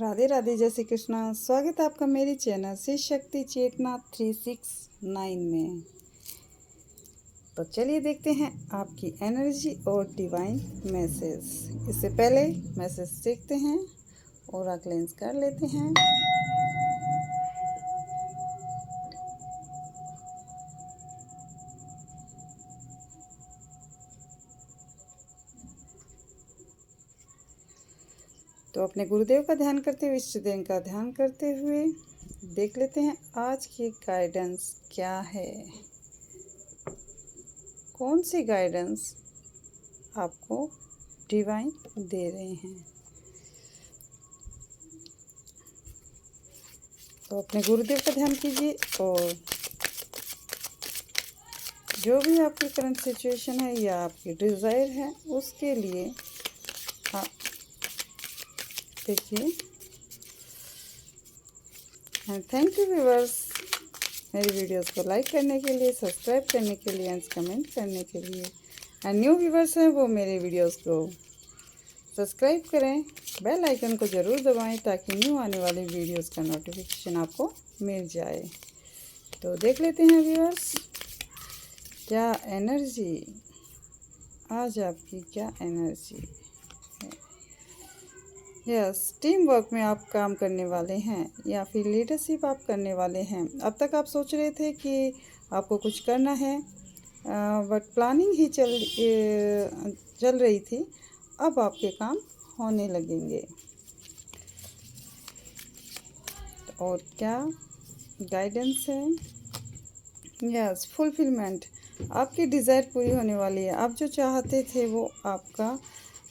राधे राधे, जय श्री कृष्णा। स्वागत है आपका मेरी चैनल से शक्ति चेतना 369 में। तो चलिए देखते हैं आपकी एनर्जी और डिवाइन मैसेज। इससे पहले मैसेज देखते हैं और क्लेंस कर लेते हैं। तो अपने गुरुदेव का ध्यान करते हुए, इष्ट देव का ध्यान करते हुए देख लेते हैं आज की गाइडेंस क्या है। कौन सी गाइडेंस आपको डिवाइन दे रहे हैं। तो अपने गुरुदेव का ध्यान कीजिए और जो भी आपकी करंट सिचुएशन है या आपकी डिज़ायर है उसके लिए आप देखिए। एंड थैंक यू व्यूअर्स, मेरी वीडियोस को लाइक करने के लिए, सब्सक्राइब करने के लिए एंड कमेंट करने के लिए। एंड न्यू व्यूअर्स हैं वो मेरे वीडियोस को सब्सक्राइब करें, बेल आइकन को ज़रूर दबाएं ताकि न्यू आने वाली वीडियोस का नोटिफिकेशन आपको मिल जाए। तो देख लेते हैं व्यूअर्स, क्या एनर्जी आज आपकी, क्या एनर्जी है। यस, टीम वर्क में आप काम करने वाले हैं या फिर लीडरशिप आप करने वाले हैं। अब तक आप सोच रहे थे कि आपको कुछ करना है, बट प्लानिंग ही चल रही थी। अब आपके काम होने लगेंगे। और क्या गाइडेंस है। यस, फुलफिलमेंट, आपकी डिज़ायर पूरी होने वाली है। आप जो चाहते थे वो आपका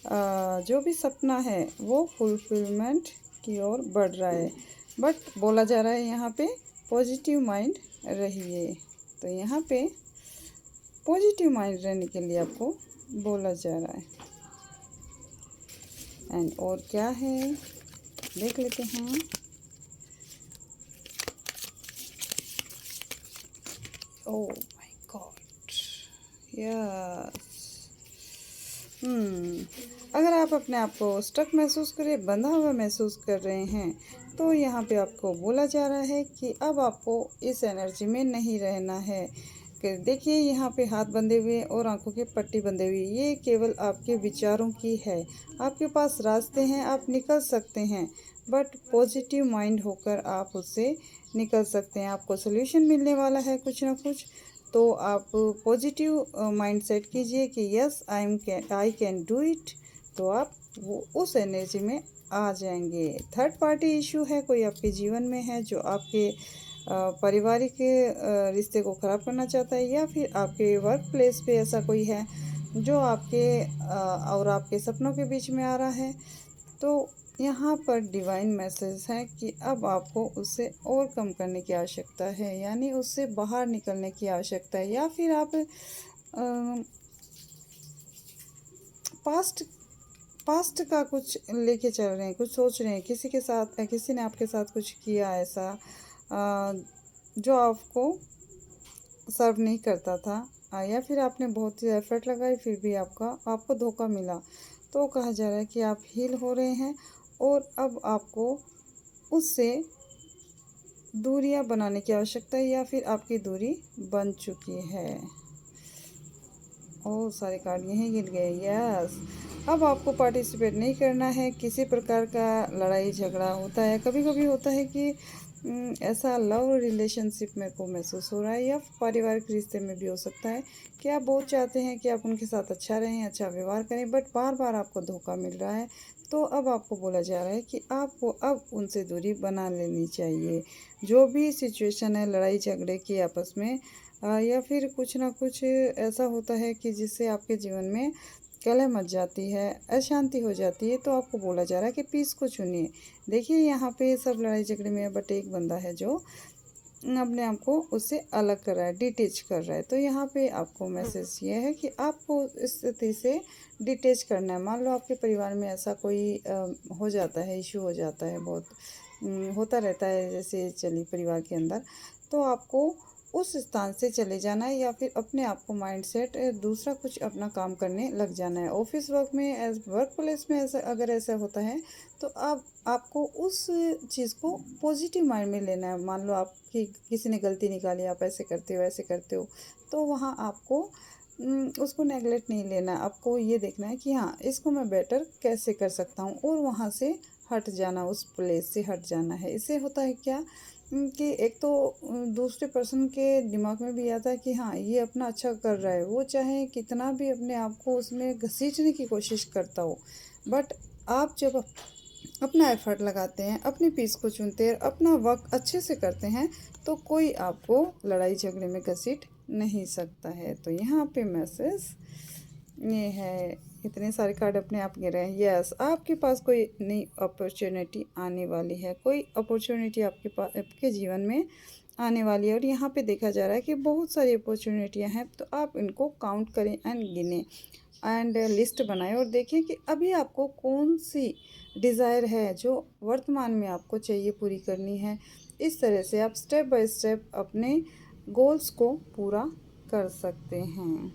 जो भी सपना है वो फुलफिलमेंट की ओर बढ़ रहा है। बट बोला जा रहा है यहाँ पे पॉजिटिव माइंड रहिए। तो यहाँ पे पॉजिटिव माइंड रहने के लिए आपको बोला जा रहा है। एंड और क्या है देख लेते हैं। Oh my God, yes. अगर आप अपने आप को स्टक महसूस करें, बंधा हुआ महसूस कर रहे हैं, तो यहाँ पे आपको बोला जा रहा है कि अब आपको इस एनर्जी में नहीं रहना है। कि देखिए यहाँ पे हाथ बंधे हुए और आंखों की पट्टी बंधे हुए, ये केवल आपके विचारों की है। आपके पास रास्ते हैं, आप निकल सकते हैं, बट पॉजिटिव माइंड होकर आप उससे निकल सकते हैं। आपको सोल्यूशन मिलने वाला है कुछ ना कुछ। तो आप पॉजिटिव माइंड सेट कीजिए कि yes I can do it. तो आप वो उस एनर्जी में आ जाएंगे। थर्ड पार्टी इशू है, कोई आपके जीवन में है जो आपके पारिवारिक रिश्ते को ख़राब करना चाहता है, या फिर आपके वर्क प्लेस पे ऐसा कोई है जो आपके और आपके सपनों के बीच में आ रहा है। तो यहाँ पर डिवाइन मैसेज है कि अब आपको उससे और कम करने की आवश्यकता है, यानी उससे बाहर निकलने की आवश्यकता है। या फिर आप पास्ट का कुछ लेके चल रहे हैं, कुछ सोच रहे हैं, किसी के साथ, किसी ने आपके साथ कुछ किया ऐसा जो आपको सर्व नहीं करता था, या फिर आपने बहुत ही एफर्ट लगाई फिर भी आपको धोखा मिला। तो कहा जा रहा है कि आप हील हो रहे हैं और अब आपको उससे दूरियां बनाने की आवश्यकता है, या फिर आपकी दूरी बन चुकी है। ओह, सारे कार्ड यहीं गिर गए। यस, अब आपको पार्टिसिपेट नहीं करना है। किसी प्रकार का लड़ाई झगड़ा होता है, कभी कभी होता है कि ऐसा लव रिलेशनशिप में को महसूस हो रहा है, या पारिवारिक रिश्ते में भी हो सकता है कि आप बहुत चाहते हैं कि आप उनके साथ अच्छा रहें, अच्छा व्यवहार करें, बट बार बार आपको धोखा मिल रहा है। तो अब आपको बोला जा रहा है कि आपको अब उनसे दूरी बना लेनी चाहिए। जो भी सिचुएशन है लड़ाई झगड़े की आपस में, या फिर कुछ ना कुछ ऐसा होता है कि जिससे आपके जीवन में कलह मच जाती है, अशांति हो जाती है, तो आपको बोला जा रहा है कि पीस को चुनिए। देखिए यहाँ पे सब लड़ाई झगड़े में है, बट एक बंदा है जो अपने आप को उससे अलग कर रहा है, डिटेच कर रहा है। तो यहाँ पे आपको मैसेज ये है कि आपको इस स्थिति से डिटेच करना है। मान लो आपके परिवार में ऐसा कोई हो जाता है, इशू हो जाता है, बहुत होता रहता है जैसे चलिए परिवार के अंदर। तो आपको उस स्थान से चले जाना है या फिर अपने आप को माइंडसेट दूसरा कुछ अपना काम करने लग जाना है। ऑफिस वर्क में वर्क प्लेस में ऐसा अगर ऐसा होता है तो आपको उस चीज़ को पॉजिटिव माइंड में लेना है। मान लो आपकी किसी ने गलती निकाली, आप ऐसे करते हो ऐसे करते हो, तो वहाँ आपको उसको नेगलेक्ट नहीं लेना है। आपको ये देखना है कि हाँ, इसको मैं बेटर कैसे कर सकता हूँ, और वहाँ से हट जाना, उस प्लेस से हट जाना है। इससे होता है क्या कि एक तो दूसरे पर्सन के दिमाग में भी आता है कि हाँ, ये अपना अच्छा कर रहा है, वो चाहे कितना भी अपने आप को उसमें घसीटने की कोशिश करता हो, बट आप जब अपना एफर्ट लगाते हैं, अपनी पीस को चुनते हैं, अपना वर्क अच्छे से करते हैं, तो कोई आपको लड़ाई झगड़े में घसीट नहीं सकता है। तो यहाँ पे मैसेज ये है, इतने सारे कार्ड अपने आप गिर रहे हैं। यस, आपके पास कोई नई अपॉर्चुनिटी आने वाली है, कोई अपॉर्चुनिटी आपके पास आपके जीवन में आने वाली है। और यहाँ पे देखा जा रहा है कि बहुत सारी अपॉर्चुनिटियाँ हैं, तो आप इनको काउंट करें एंड गिनें एंड लिस्ट बनाएं और देखें कि अभी आपको कौन सी डिज़ायर है जो वर्तमान में आपको चाहिए पूरी करनी है। इस तरह से आप स्टेप बाय स्टेप अपने गोल्स को पूरा कर सकते हैं।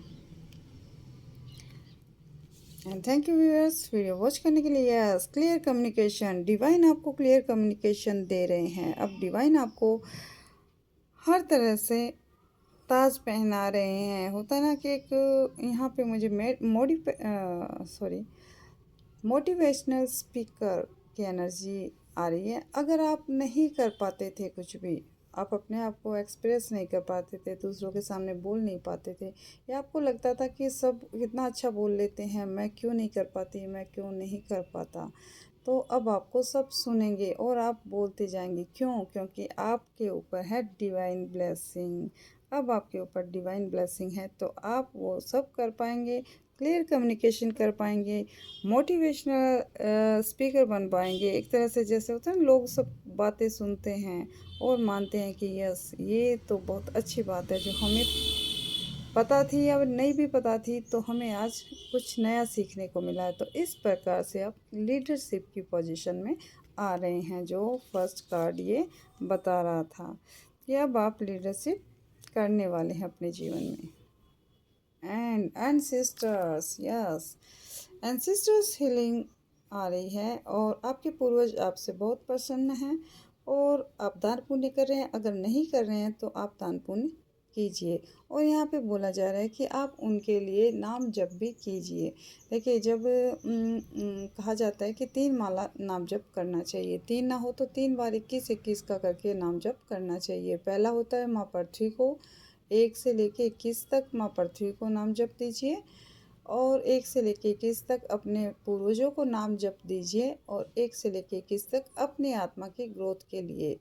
And thank you viewers video watch करने के लिए। यस, क्लियर कम्युनिकेशन, डिवाइन आपको क्लियर कम्युनिकेशन दे रहे हैं। अब डिवाइन आपको हर तरह से ताज पहना रहे हैं। होता है ना कि एक यहाँ पे मुझे मोटिवेशनल स्पीकर की एनर्जी आ रही है। अगर आप नहीं कर पाते थे कुछ भी, आप अपने आप को एक्सप्रेस नहीं कर पाते थे, दूसरों के सामने बोल नहीं पाते थे, या आपको लगता था कि सब कितना अच्छा बोल लेते हैं, मैं क्यों नहीं कर पाती, मैं क्यों नहीं कर पाता, तो अब आपको सब सुनेंगे और आप बोलते जाएंगे। क्यों? क्योंकि आपके ऊपर है डिवाइन ब्लेसिंग। अब आपके ऊपर डिवाइन ब्लेसिंग है, तो आप वो सब कर पाएंगे, क्लियर कम्युनिकेशन कर पाएंगे, मोटिवेशनल स्पीकर बन पाएंगे। एक तरह से जैसे होता है ना, लोग सब बातें सुनते हैं और मानते हैं कि यस, ये तो बहुत अच्छी बात है, जो हमें पता थी या नहीं भी पता थी, तो हमें आज कुछ नया सीखने को मिला है। तो इस प्रकार से आप लीडरशिप की पोजीशन में आ रहे हैं, जो फर्स्ट कार्ड ये बता रहा था कि अब आप लीडरशिप करने वाले हैं अपने जीवन में। And ancestors, yes, ancestors healing आ रही है और आपके पूर्वज आपसे बहुत प्रसन्न हैं और आप दान पुण्य कर रहे हैं। अगर नहीं कर रहे हैं तो आप दान पुण्य कीजिए। और यहाँ पे बोला जा रहा है कि आप उनके लिए नाम जप भी कीजिए। देखिए, जब कहा जाता है कि 3 माला नाम जप करना चाहिए, 3 ना हो तो 3 बार 21-21 का करके नाम जप करना चाहिए। पहला होता है माँ पृथ्वी को, 1 से लेके 21 तक माँ पृथ्वी को नाम जप दीजिए, और 1 से लेके 21 तक अपने पूर्वजों को नाम जप दीजिए, और 1 से लेके 21 तक अपनी आत्मा की ग्रोथ के लिए।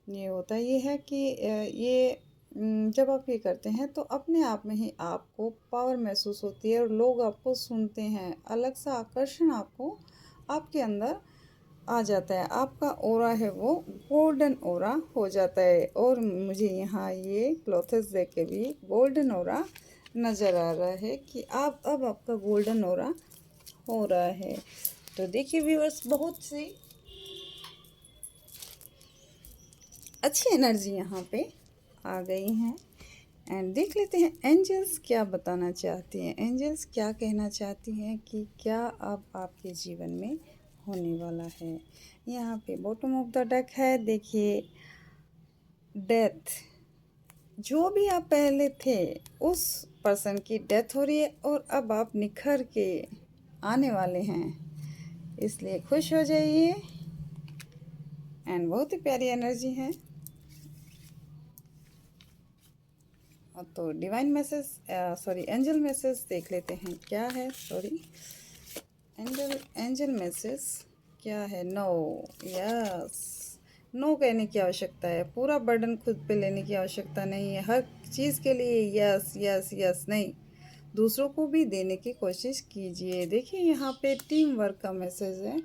ये होता ये है कि जब आप ये करते हैं तो अपने आप में ही आपको पावर महसूस होती है और लोग आपको सुनते हैं। अलग सा आकर्षण आपको आपके अंदर आ जाता है। आपका ऑरा है वो गोल्डन ऑरा हो जाता है। और मुझे यहाँ ये क्लॉथेस देख के भी गोल्डन ऑरा नज़र आ रहा है कि आप अब आपका गोल्डन ऑरा हो रहा है। तो देखिए व्यूअर्स, बहुत सी अच्छी एनर्जी यहाँ पे आ गई हैं। एंड देख लेते हैं एंजल्स क्या बताना चाहती हैं। एंजल्स क्या कहना चाहती हैं कि क्या अब आपके जीवन में होने वाला है। यहाँ पे बॉटम ऑफ द डेक है, देखिए, डेथ। जो भी आप पहले थे उस पर्सन की डेथ हो रही है और अब आप निखर के आने वाले हैं, इसलिए खुश हो जाइए। एंड बहुत ही प्यारी एनर्जी है। तो divine message, sorry, angel message देख लेते हैं क्या है। सॉरी, एंजल मैसेज क्या है। नो, यस, नो कहने की आवश्यकता है। पूरा बर्डन खुद पे लेने की आवश्यकता नहीं है। हर चीज़ के लिए यस यस यस नहीं, दूसरों को भी देने की कोशिश कीजिए। देखिए, यहाँ पे टीम वर्क का मैसेज है।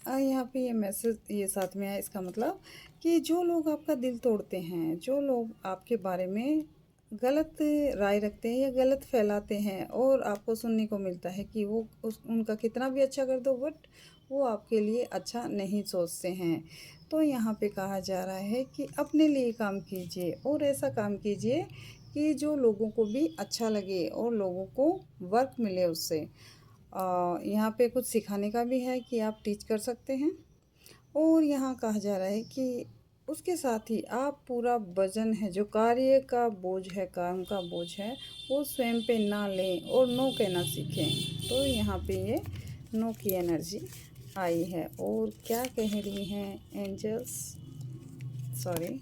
यहाँ पे ये मैसेज ये साथ में है, इसका मतलब कि जो लोग आपका दिल तोड़ते हैं, जो लोग आपके बारे में गलत राय रखते हैं या गलत फैलाते हैं और आपको सुनने को मिलता है कि वो उनका कितना भी अच्छा कर दो बट वो आपके लिए अच्छा नहीं सोचते हैं। तो यहाँ पे कहा जा रहा है कि अपने लिए काम कीजिए और ऐसा काम कीजिए कि जो लोगों को भी अच्छा लगे और लोगों को वर्क मिले उससे। यहाँ पे कुछ सिखाने का भी है कि आप टीच कर सकते हैं। और यहाँ कहा जा रहा है कि उसके साथ ही आप पूरा वज़न है जो कार्य का बोझ है, काम का बोझ है, वो स्वयं पे ना लें और नो कहना सीखें। तो यहाँ पे ये नो की एनर्जी आई है। और क्या कह रही हैं एंजल्स, सॉरी,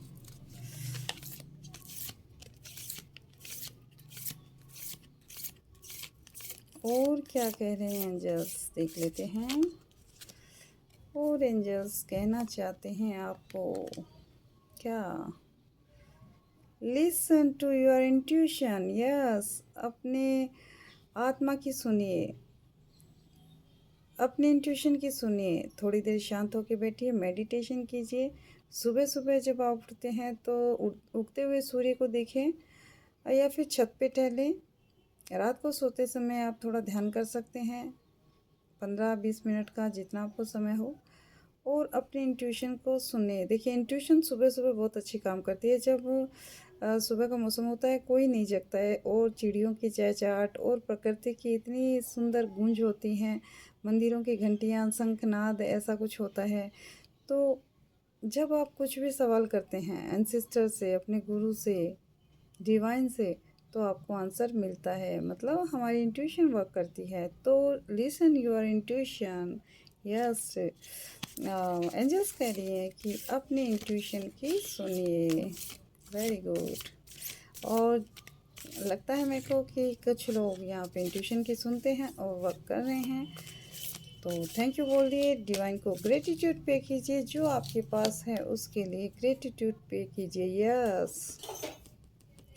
और क्या कह रहे हैं एंजल्स देख लेते हैं। और एंजल्स कहना चाहते हैं आपको क्या, listen to your intuition. Yes, अपने आत्मा की सुनिए, अपने इंट्यूशन की सुनिए। थोड़ी देर शांत होकर बैठिए, मेडिटेशन कीजिए। सुबह सुबह जब आप उठते हैं तो उगते हुए सूर्य को देखें या फिर छत पे टहलें। रात को सोते समय आप थोड़ा ध्यान कर सकते हैं, 15-20 मिनट का, जितना आपको समय हो। और अपने इंट्यूशन को सुने। देखिए इंट्यूशन सुबह सुबह बहुत अच्छी काम करती है। जब सुबह का मौसम होता है, कोई नहीं जगता है और चिड़ियों की चहचहाट और प्रकृति की इतनी सुंदर गूंज होती हैं, मंदिरों की घंटियाँ, शंखनाद, ऐसा कुछ होता है। तो जब आप कुछ भी सवाल करते हैं एंसेस्टर से, अपने गुरु से, डिवाइन से, तो आपको आंसर मिलता है। मतलब हमारी इंट्यूशन वर्क करती है। तो listen your intuition. Yes, angels कह रही हैं कि अपने इंट्यूशन की सुनिए। Very good. और लगता है मेरे को कि कुछ लोग यहाँ पे इंट्यूशन की सुनते हैं और वर्क कर रहे हैं। तो थैंक यू बोलिए, डिवाइन को ग्रेटिट्यूड पे कीजिए, जो आपके पास है उसके लिए ग्रेटिट्यूड पे कीजिए। यस,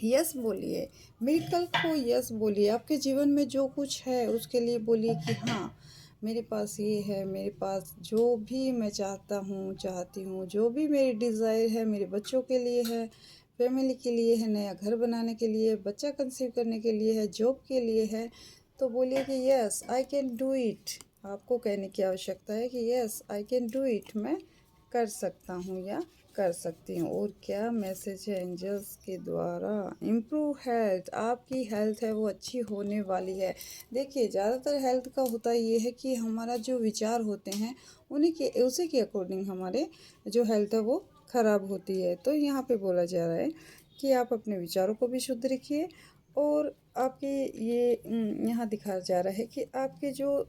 यस बोलिए, मिरेकल को यस बोलिए। आपके जीवन में जो कुछ है उसके लिए बोलिए कि हाँ, मेरे पास ये है, मेरे पास जो भी मैं चाहता हूँ, चाहती हूँ, जो भी मेरी डिज़ायर है, मेरे बच्चों के लिए है, फैमिली के लिए है, नया घर बनाने के लिए, बच्चा कंसीव करने के लिए है, जॉब के लिए है। तो बोलिए कि yes I can do it. आपको कहने की आवश्यकता है कि yes I can do it, मैं कर सकता हूँ या कर सकती हूँ। और क्या मैसेज है एंजल्स के द्वारा, इम्प्रूव हेल्थ। आपकी हेल्थ है वो अच्छी होने वाली है। देखिए ज़्यादातर हेल्थ का होता ये है कि हमारा जो विचार होते हैं उन्हीं के उसी के अकॉर्डिंग हमारे जो हेल्थ है वो ख़राब होती है। तो यहाँ पे बोला जा रहा है कि आप अपने विचारों को भी शुद्ध रखिए। और आपके ये यहाँ दिखाया जा रहा है कि आपके जो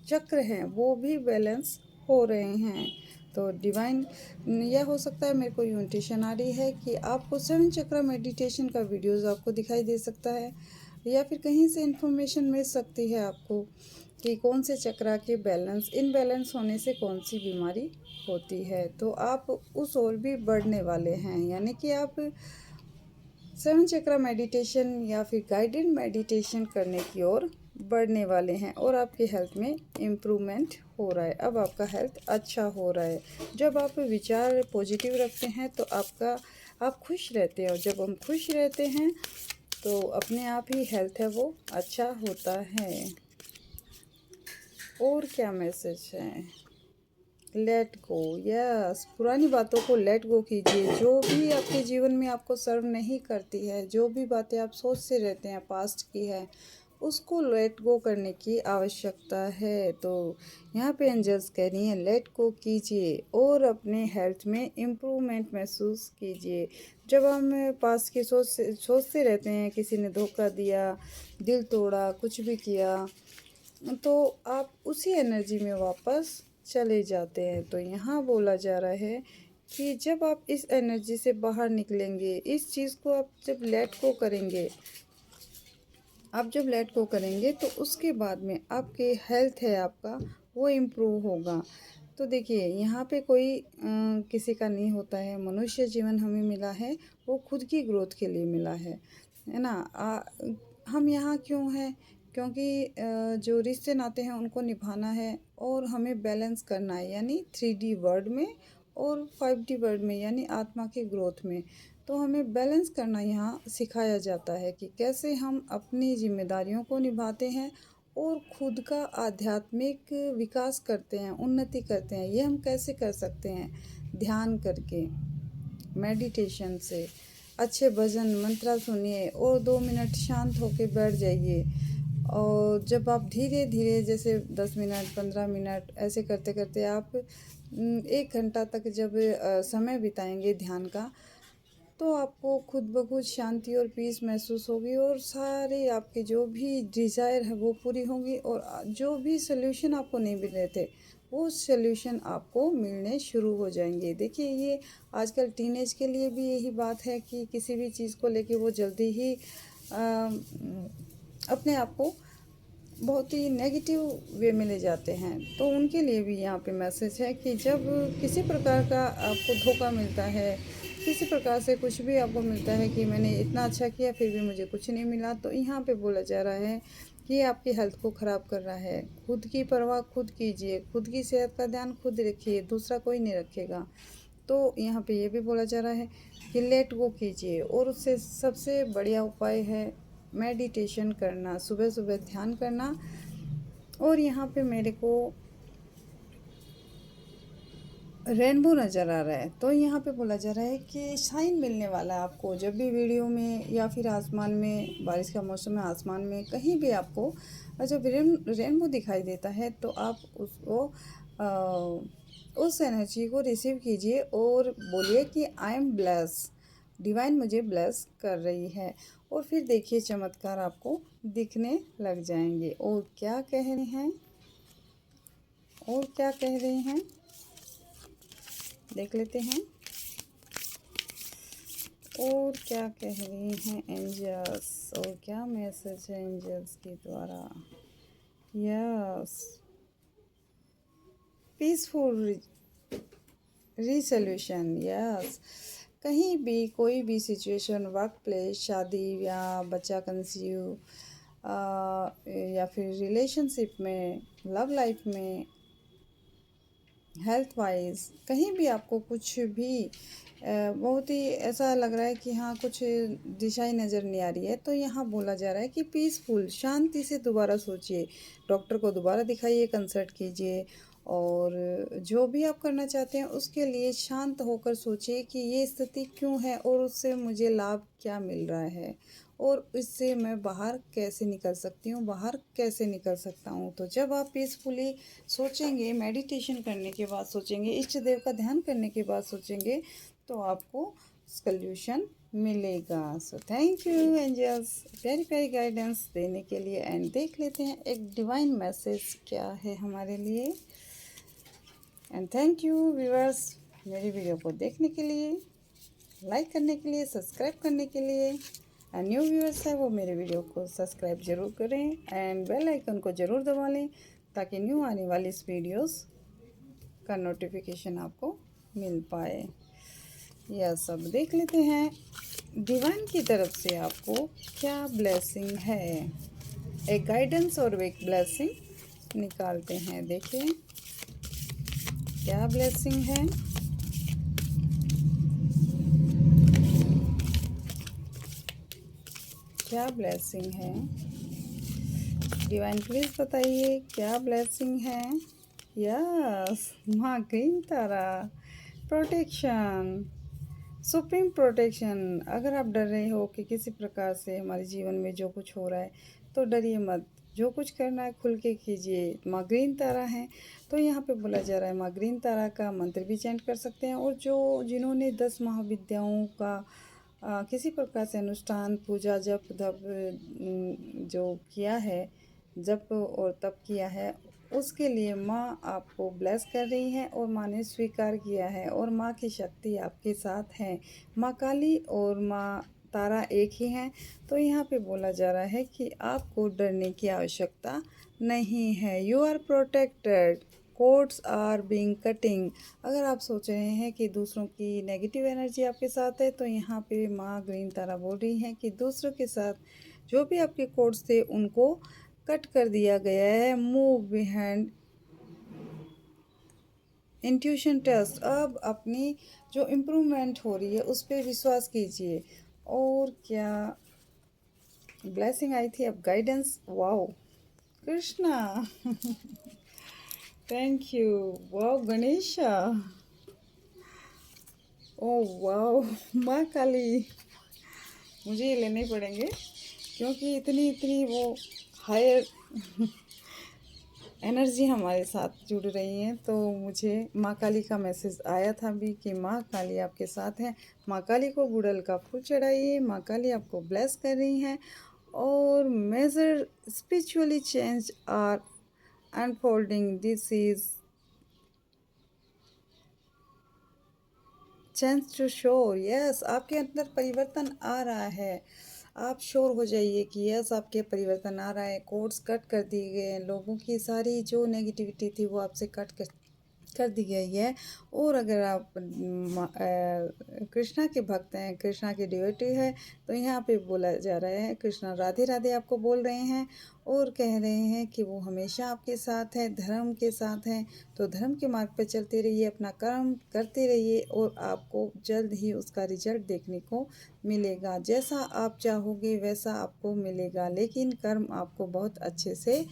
चक्र हैं वो भी बैलेंस हो रहे हैं। तो डिवाइन, यह हो सकता है, मेरे को इंट्यूशन आ रही है कि आपको 7 चक्र मेडिटेशन का वीडियोस आपको दिखाई दे सकता है, या फिर कहीं से इंफॉर्मेशन मिल सकती है आपको कि कौन से चक्रा के बैलेंस, इनबैलेंस होने से कौन सी बीमारी होती है। तो आप उस ओर भी बढ़ने वाले हैं, यानी कि आप 7 चक्रा मेडिटेशन या फिर गाइडेड मेडिटेशन करने की ओर बढ़ने वाले हैं। और आपकी हेल्थ में इम्प्रूवमेंट हो रहा है, अब आपका हेल्थ अच्छा हो रहा है। जब आप विचार पॉजिटिव रखते हैं तो आप खुश रहते हैं, और जब हम खुश रहते हैं तो अपने आप ही हेल्थ है वो अच्छा होता है। और क्या मैसेज है, लेट गो। यस, पुरानी बातों को लेट गो कीजिए। जो भी आपके जीवन में आपको सर्व नहीं करती है, जो भी बातें आप सोचते रहते हैं पास्ट की है, उसको लेट गो करने की आवश्यकता है। तो यहाँ पे एंजल्स कह रही हैं लेट गो कीजिए और अपने हेल्थ में इम्प्रूवमेंट महसूस कीजिए। जब हम पास्ट की सोचते रहते हैं, किसी ने धोखा दिया, दिल तोड़ा, कुछ भी किया, तो आप उसी एनर्जी में वापस चले जाते हैं। तो यहाँ बोला जा रहा है कि जब आप इस एनर्जी से बाहर निकलेंगे, इस चीज़ को आप जब लेट गो करेंगे, आप जब लेट गो करेंगे तो उसके बाद में आपके हेल्थ है आपका वो इम्प्रूव होगा। तो देखिए यहाँ पे कोई किसी का नहीं होता है। मनुष्य जीवन हमें मिला है वो खुद की ग्रोथ के लिए मिला है ना। हम यहाँ क्यों हैं? क्योंकि जो रिश्ते नाते हैं उनको निभाना है और हमें बैलेंस करना है, यानी 3D वर्ल्ड में और 5D वर्ल्ड में, यानी आत्मा की ग्रोथ में। तो हमें बैलेंस करना यहाँ सिखाया जाता है कि कैसे हम अपनी जिम्मेदारियों को निभाते हैं और खुद का आध्यात्मिक विकास करते हैं, उन्नति करते हैं। ये हम कैसे कर सकते हैं? ध्यान करके, मेडिटेशन से, अच्छे भजन मंत्र सुनिए और 2 मिनट शांत होके बैठ जाइए। और जब आप धीरे धीरे जैसे 10 मिनट 15 मिनट ऐसे करते करते आप 1 घंटा तक जब समय बिताएंगे ध्यान का, तो आपको खुद ब खुद शांति और पीस महसूस होगी और सारे आपके जो भी डिज़ायर है वो पूरी होंगी और जो भी सल्यूशन आपको नहीं मिल रहे थे वो सल्यूशन आपको मिलने शुरू हो जाएंगे। देखिए, ये आजकल टीनेज के लिए भी यही बात है कि किसी भी चीज़ को लेके वो जल्दी ही अपने आप को बहुत ही नेगेटिव वे में ले जाते हैं। तो उनके लिए भी यहाँ पे मैसेज है कि जब किसी प्रकार का आपको धोखा मिलता है, किसी प्रकार से कुछ भी आपको मिलता है कि मैंने इतना अच्छा किया फिर भी मुझे कुछ नहीं मिला, तो यहाँ पे बोला जा रहा है कि ये आपकी हेल्थ को ख़राब कर रहा है। खुद की परवाह खुद कीजिए, खुद की सेहत का ध्यान खुद रखिए, दूसरा कोई नहीं रखेगा। तो यहाँ पे ये भी बोला जा रहा है कि लेट गो कीजिए और उससे सबसे बढ़िया उपाय है मेडिटेशन करना, सुबह सुबह ध्यान करना। और यहाँ पे मेरे को रेनबो नज़र आ रहा है, तो यहाँ पे बोला जा रहा है कि साइन मिलने वाला है आपको। जब भी वीडियो में या फिर आसमान में, बारिश का मौसम है, आसमान में कहीं भी आपको जब रेनबो दिखाई देता है तो आप उसको उस एनर्जी को रिसीव कीजिए और बोलिए कि आई एम ब्लेस, डिवाइन मुझे ब्लेस कर रही है। और फिर देखिए चमत्कार आपको दिखने लग जाएंगे। और क्या कह रहे हैं, और क्या कह रहे हैं देख लेते हैं। और क्या कह रही हैं एंजल्स, और क्या मैसेज है एंजल्स के द्वारा? Yes, peaceful resolution. यस, कहीं भी कोई भी सिचुएशन, वर्क प्लेस, शादी या बच्चा कंसीव या फिर रिलेशनशिप में, लव लाइफ में, हेल्थ वाइज, कहीं भी आपको कुछ भी बहुत ही ऐसा लग रहा है कि हाँ कुछ दिशा ही नज़र नहीं आ रही है, तो यहाँ बोला जा रहा है कि पीसफुल, शांति से दोबारा सोचिए, डॉक्टर को दोबारा दिखाइए, कंसल्ट कीजिए और जो भी आप करना चाहते हैं उसके लिए शांत होकर सोचिए कि ये स्थिति क्यों है और उससे मुझे लाभ क्या मिल रहा है और इससे मैं बाहर कैसे निकल सकती हूँ, बाहर कैसे निकल सकता हूँ। तो जब आप पीसफुली सोचेंगे, मेडिटेशन करने के बाद सोचेंगे, इष्ट देव का ध्यान करने के बाद सोचेंगे, तो आपको सॉल्यूशन मिलेगा। सो थैंक यू एंजल्स, प्यारी प्यारी गाइडेंस देने के लिए। एंड देख लेते हैं एक डिवाइन मैसेज क्या है हमारे लिए। एंड थैंक यू व्यूअर्स, मेरी वीडियो को देखने के लिए, लाइक करने के लिए, सब्सक्राइब करने के लिए। एंड न्यू व्यूअर्स है वो मेरे वीडियो को सब्सक्राइब ज़रूर करें एंड बेल आइकन को ज़रूर दबा लें ताकि न्यू आने वाली इस वीडियोस का नोटिफिकेशन आपको मिल पाए। यह सब देख लेते हैं डिवाइन की तरफ से आपको क्या ब्लेसिंग है। एक गाइडेंस और एक ब्लेसिंग निकालते हैं। देखिए क्या ब्लेसिंग है। क्या ब्लेसिंग है डिवाइन, प्लीज़ बताइए क्या ब्लेसिंग है। यस, माँ ग्रीन तारा, प्रोटेक्शन, सुप्रीम प्रोटेक्शन। अगर आप डर रहे हो कि किसी प्रकार से हमारे जीवन में जो कुछ हो रहा है तो डरिए मत, जो कुछ करना है खुल के कीजिए। माँ ग्रीन तारा है, तो यहाँ पे बोला जा रहा है माँ ग्रीन तारा का मंत्र भी चैंट कर सकते हैं। और जिन्होंने 10 महाविद्याओं का किसी प्रकार से अनुष्ठान, पूजा, जप तप जो किया है, जप और तप किया है, उसके लिए माँ आपको ब्लेस कर रही है और माँ ने स्वीकार किया है और माँ की शक्ति आपके साथ है। माँ काली और माँ तारा एक ही हैं। तो यहाँ पे बोला जा रहा है कि आपको डरने की आवश्यकता नहीं है। You are protected, cords are being cutting. अगर आप सोच रहे हैं कि दूसरों की नेगेटिव एनर्जी आपके साथ है, तो यहाँ पे माँ ग्रीन तारा बोल रही हैं कि दूसरों के साथ जो भी आपके कोड्स थे उनको कट कर दिया गया है। मूव बिहाइंड इंट्यूशन टेस्ट, अब अपनी जो इम्प्रूवमेंट हो रही है उस पे विश्वास कीजिए। और क्या ब्लेसिंग आई थी, अब guidance, wow Krishna thank you, wow Ganesha, oh wow माँ काली, मुझे ये लेने पड़ेंगे क्योंकि इतनी इतनी वो हायर एनर्जी हमारे साथ जुड़ रही है। तो मुझे माँ काली का मैसेज आया था भी कि माँ काली आपके साथ हैं, माँ काली को गुड़हल का फूल चढ़ाइए, माँ काली आपको ब्लेस कर रही हैं। और major spiritually change are unfolding, this is chance to soar, yes आपके अंदर परिवर्तन आ रहा है। आप श्योर हो जाइए कि यस आपके परिवर्तन आ रहा है। कोर्स कट कर दिए गए हैं, लोगों की सारी जो नेगेटिविटी थी वो आपसे कट कर दी गई है। और अगर आप कृष्णा के भक्त हैं, कृष्णा के डिवोटी है, तो यहाँ पे बोला जा रहा है कृष्णा राधे राधे आपको बोल रहे हैं और कह रहे हैं कि वो हमेशा आपके साथ है, धर्म के साथ हैं। तो धर्म के मार्ग पर चलते रहिए, अपना कर्म करते रहिए और आपको जल्द ही उसका रिजल्ट देखने को मिलेगा। जैसा आप चाहोगे वैसा आपको मिलेगा, लेकिन कर्म आपको बहुत अच्छे से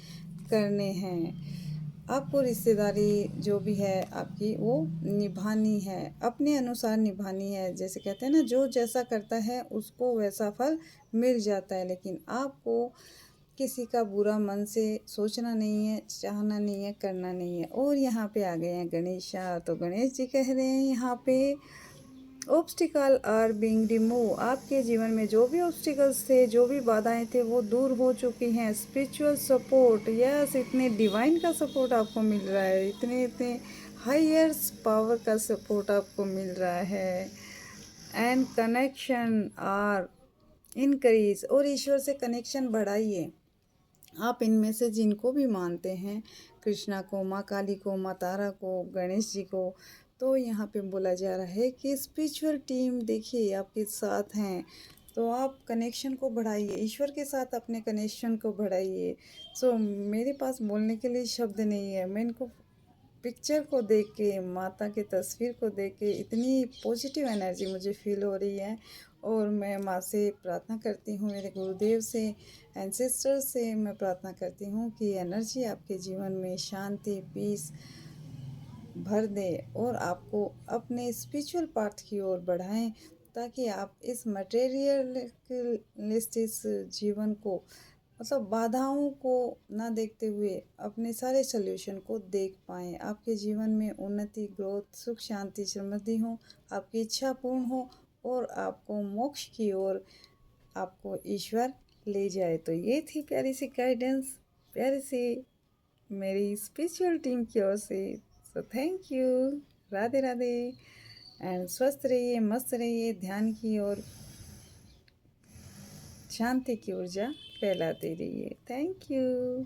करने हैं। आपको रिश्तेदारी जो भी है आपकी वो निभानी है, अपने अनुसार निभानी है। जैसे कहते हैं ना, जो जैसा करता है उसको वैसा फल मिल जाता है, लेकिन आपको किसी का बुरा मन से सोचना नहीं है, चाहना नहीं है, करना नहीं है। और यहाँ पे आ गए हैं गणेशा, तो गणेश जी कह रहे हैं यहाँ पे ऑब्स्टिकल आर बीइंग रिमूव, आपके जीवन में जो भी ऑब्स्टिकल्स थे, जो भी बाधाएं थे वो दूर हो चुकी हैं। स्पिरिचुअल सपोर्ट, यस इतने डिवाइन का सपोर्ट आपको मिल रहा है, इतने इतने हायर्स पावर का सपोर्ट आपको मिल रहा है। एंड कनेक्शन आर इनक्रीज, और ईश्वर से कनेक्शन बढ़ाइए। आप इनमें से जिनको भी मानते हैं, कृष्णा को, माँ काली को, माँ तारा को, गणेश जी को, तो यहाँ पे बोला जा रहा है कि स्पिरिचुअल टीम देखिए आपके साथ हैं। तो आप कनेक्शन को बढ़ाइए, ईश्वर के साथ अपने कनेक्शन को बढ़ाइए। सो मेरे पास बोलने के लिए शब्द नहीं है। मैं इनको पिक्चर को देख के, माता की तस्वीर को देख के इतनी पॉजिटिव एनर्जी मुझे फील हो रही है। और मैं माँ से प्रार्थना करती हूँ, मेरे गुरुदेव से, एंसेस्टर से मैं प्रार्थना करती हूँ कि एनर्जी आपके जीवन में शांति, पीस भर दे और आपको अपने स्पिरिचुअल पाथ की ओर बढ़ाएं, ताकि आप इस मटेरियलिस्ट इस जीवन को, मतलब बाधाओं को ना देखते हुए अपने सारे सल्यूशन को देख पाएँ। आपके जीवन में उन्नति, ग्रोथ, सुख, शांति, समृद्धि हो, आपकी इच्छा पूर्ण हो और आपको मोक्ष की ओर आपको ईश्वर ले जाए। तो ये थी प्यारी सी गाइडेंस, प्यारी सी मेरी स्पिरिचुअल टीम की ओर से। So thank you, Radhe Radhe. And स्वस्थ रहिए, मस्त रहिए, ध्यान की ओर, शांति की ऊर्जा फैलाते रहिए। Thank you.